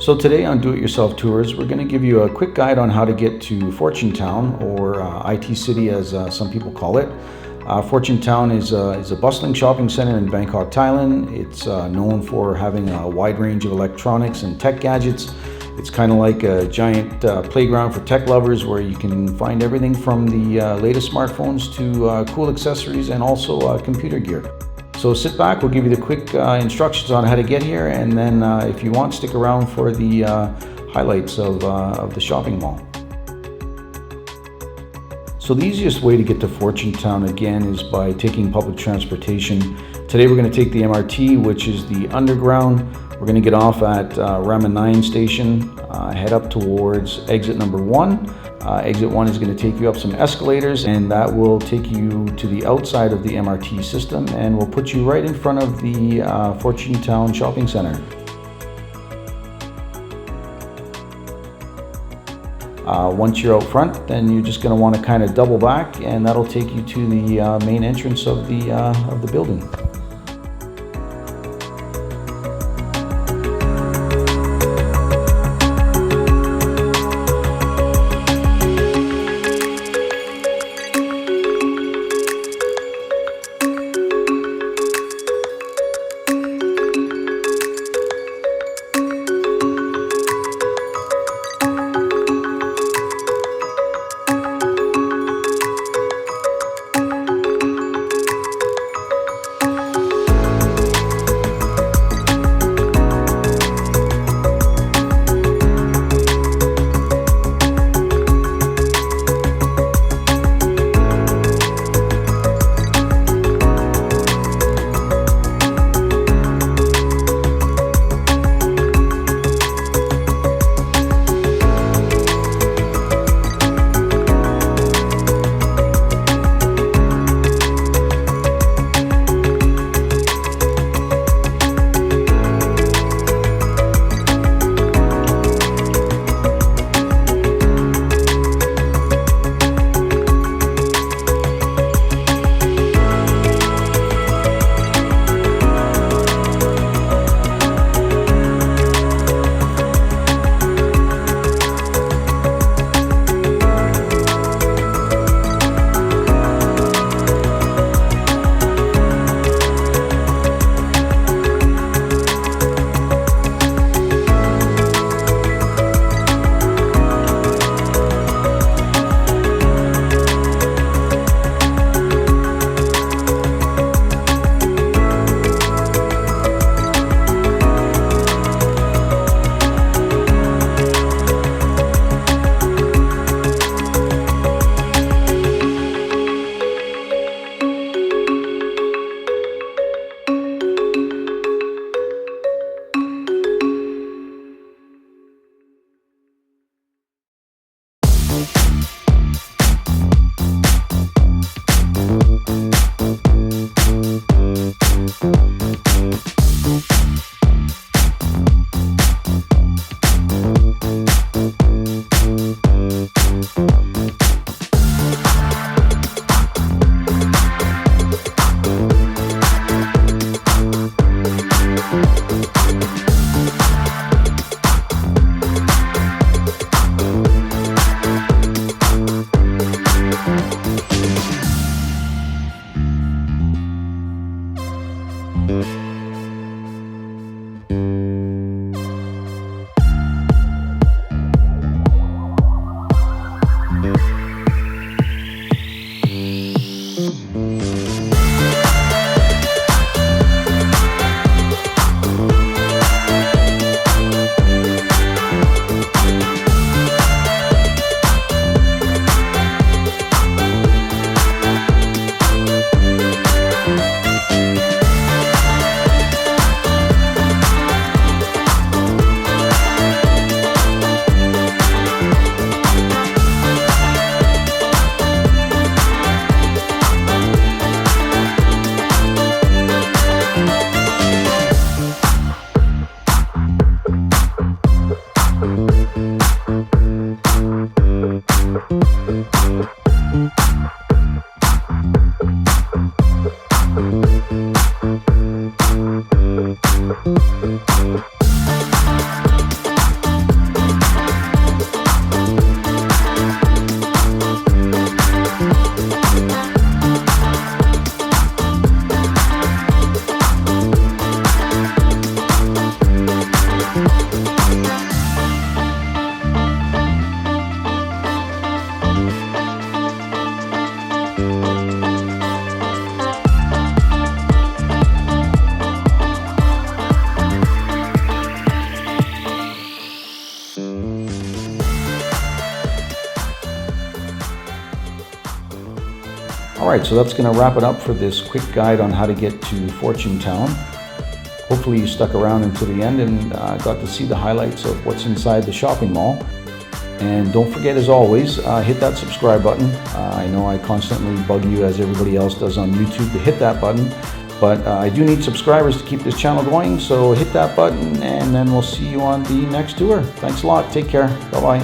So today on Do-It-Yourself Tours, we're going to give you a quick guide on how to get to Fortune Town, or IT City as some people call it. Fortune Town is a bustling shopping center in Bangkok, Thailand. It's known for having a wide range of electronics and tech gadgets. It's kind of like a giant playground for tech lovers where you can find everything from the latest smartphones to cool accessories and also computer gear. So sit back, we'll give you the quick instructions on how to get here, and then if you want, stick around for the highlights of the shopping mall. So the easiest way to get to Fortune Town again is by taking public transportation. Today we're going to take the MRT, which is the underground. We're going to get off at Ramen 9 station, head up towards exit number 1. Exit 1 is going to take you up some escalators, and that will take you to the outside of the MRT system and will put you right in front of the Fortune Town Shopping Center. Once you're out front, then you're just going to want to kind of double back, and that'll take you to the main entrance of the building. All right, so that's going to wrap it up for this quick guide on how to get to Fortune Town. Hopefully you stuck around until the end and got to see the highlights of what's inside the shopping mall. And don't forget, as always, hit that subscribe button. I know I constantly bug you, as everybody else does on YouTube, to hit that button. But I do need subscribers to keep this channel going, so hit that button, and then we'll see you on the next tour. Thanks a lot. Take care. Bye-bye.